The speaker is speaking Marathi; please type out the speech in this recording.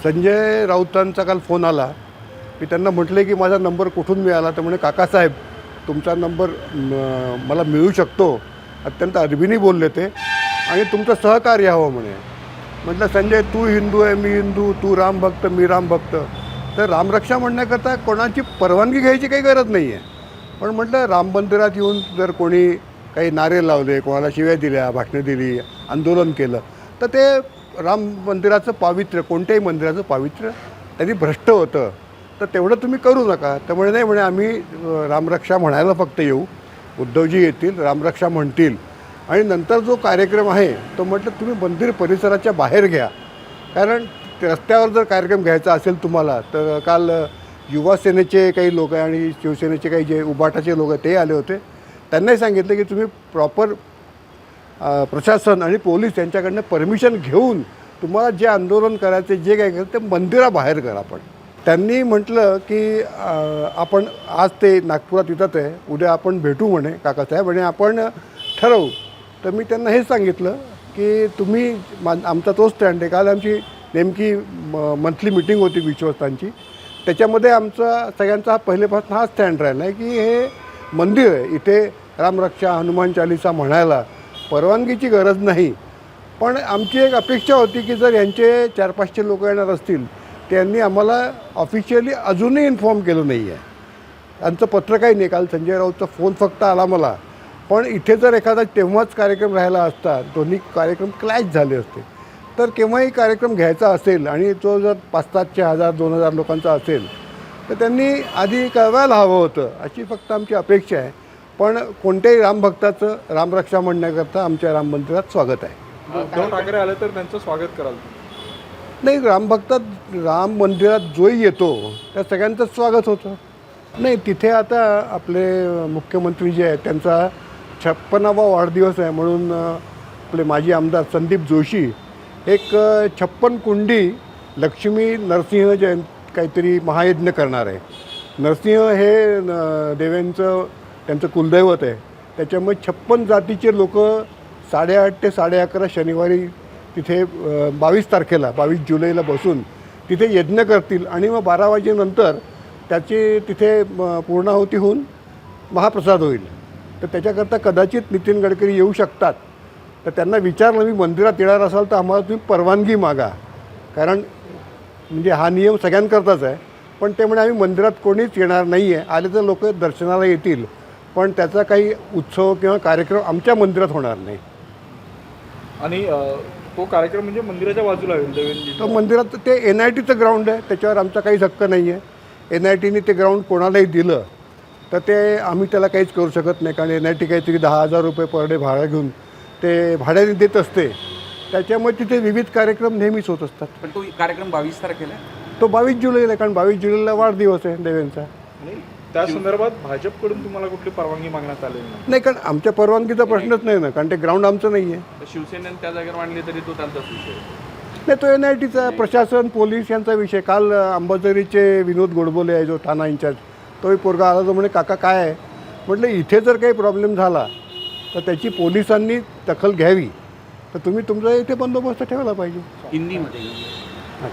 संजय राऊतांचा काल फोन आला. मी त्यांना म्हटले की माझा नंबर कुठून मिळाला. तर म्हणे काकासाहेब तुमचा नंबर मला मिळू शकतो. अत्यंत अरबीने बोलले ते आणि तुमचं सहकार्य हवं म्हणे. म्हटलं संजय तू हिंदू आहे मी हिंदू, तू रामभक्त मी रामभक्त, तर रामरक्षा म्हणण्याकरता कोणाची परवानगी घ्यायची काही गरज नाही आहे. पण म्हटलं राम मंदिरात येऊन जर कोणी काही नारे लावले, कोणाला शिव्या दिल्या, भाषणं दिली, आंदोलन केलं तर ते राम मंदिराचं पावित्र्य, कोणत्याही मंदिराचं पावित्र्य त्यांनी भ्रष्ट होतं. तर तेवढं तुम्ही करू नका. त्यामुळे नाही म्हणे आम्ही रामरक्षा म्हणायला फक्त येऊ, उद्धवजी येतील रामरक्षा म्हणतील आणि नंतर जो कार्यक्रम आहे तो म्हटलं तुम्ही मंदिर परिसराच्या बाहेर घ्या. कारण रस्त्यावर जर कार्यक्रम घ्यायचा असेल तुम्हाला तर काल युवा सेनेचे काही लोक आणि शिवसेनेचे काही जे उबाटाचे लोक ते आले होते. त्यांनाही सांगितलं की तुम्ही प्रॉपर प्रशासन आणि पोलीस यांच्याकडनं परमिशन घेऊन तुम्हाला जे आंदोलन करायचे जे काय करायचं ते मंदिराबाहेर करा. पण त्यांनी म्हटलं की आपण आज ते नागपुरात येतात आहे, उद्या आपण भेटू म्हणे काकासाहेब आणि आपण ठरवू. तर मी त्यांना हेच सांगितलं की तुम्ही आमचा तोच स्टँड आहे. काल आमची नेमकी मंथली मिटिंग होती विश्वस्तांची. त्याच्यामध्ये आमचा सगळ्यांचा हा पहिलेपासून हा स्टँड राहिला आहे की हे मंदिर आहे, इथे रामरक्षा हनुमान चालिसा म्हणायला परवानगीची गरज नाही. पण आमची एक अपेक्षा होती की जर यांचे 400-500 लोक येणार असतील त्यांनी आम्हाला ऑफिशियली अजूनही इन्फॉर्म केलं नाही आहे. त्यांचं पत्र काही नाही. काल संजय राऊतचा फोन फक्त आला मला. पण इथे जर एखादा तेव्हाच कार्यक्रम राहिला असता, दोन्ही कार्यक्रम क्लॅश झाले असते, तर केव्हाही कार्यक्रम घ्यायचा असेल आणि तो जर 500-700, 1000-2000 लोकांचा असेल तर त्यांनी आधी कळवायला हवं होतं, अशी फक्त आमची अपेक्षा आहे. पण कोणत्याही रामभक्ताचं रामरक्षा म्हणण्याकरता आमच्या राम मंदिरात स्वागत आहे. उद्धव ठाकरे आले तर त्यांचं स्वागत कराल? नाही, रामभक्तात राम मंदिरात जोही येतो त्या सगळ्यांचं स्वागत होतं. नाही, तिथे आता आपले मुख्यमंत्री जे आहेत त्यांचा 56वा वाढदिवस आहे म्हणून आपले माजी आमदार संदीप जोशी एक 56 कुंडी लक्ष्मी नरसिंह काहीतरी महायज्ञ करणार आहे. नरसिंह हे देवांचं त्यांचं कुलदैवत आहे. त्याच्यामुळे 56 जातीचे लोक 8:30 ते 11:30 शनिवारी तिथे 22 तारखेला 22 जुलैला बसून तिथे यज्ञ करतील आणि मग 12 वाजेनंतर त्याची तिथे पूर्णाहुती होऊन महाप्रसाद होईल. तर त्याच्याकरता कदाचित नितीन गडकरी येऊ शकतात. तर त्यांना विचारलं मी मंदिरात येणार असाल तर आम्हाला तुम्ही परवानगी मागा, कारण म्हणजे हा नियम सगळ्यांकरताच आहे. पण ते म्हणे आम्ही मंदिरात कोणीच येणार नाही आहे, आले तर लोक दर्शनाला येतील पण त्याचा काही उत्सव किंवा कार्यक्रम आमच्या मंदिरात होणार नाही. आणि तो कार्यक्रम म्हणजे मंदिराच्या बाजूला होईल देवेंद्रजी? तो मंदिरात ते NITचं ग्राउंड आहे, त्याच्यावर आमचा काहीच हक्क नाही आहे. NITने ते ग्राउंड कोणालाही दिलं तर ते आम्ही त्याला काहीच करू शकत नाही, कारण NIT काहीतरी 10,000 रुपये पर डे भाडं घेऊन ते भाड्याने देत असते. त्याच्यामुळे तिथे विविध कार्यक्रम नेहमीच होत असतात. पण तो कार्यक्रम 22 तारखेला तो 22 जुलैला, कारण 22 जुलैला वाढदिवस आहे देवेंचा. आणि त्या संदर्भात भाजपकडून तुम्हाला कुठली परवानगी मागण्यात आलेली नाही? नाही, कारण आमच्या परवानगीचा प्रश्नच नाही ना, कारण ते ग्राउंड आमचं नाही आहे. तर शिवसेनेने त्या जागेवर मांडली तरी तो त्यांचाच विषय. नाही, तो NITचा प्रशासन पोलीस यांचा विषय. काल अंबाझरीचे विनोद गोडबोले आहे जो ठाणा इन्चार्ज, तोही पोरगा आला. तो म्हणे काका काय आहे, म्हटलं इथे जर काही प्रॉब्लेम झाला तर त्याची पोलिसांनी दखल घ्यावी. तर तुम्ही तुमचा इथे बंदोबस्त ठेवला पाहिजे. हिंदीमध्ये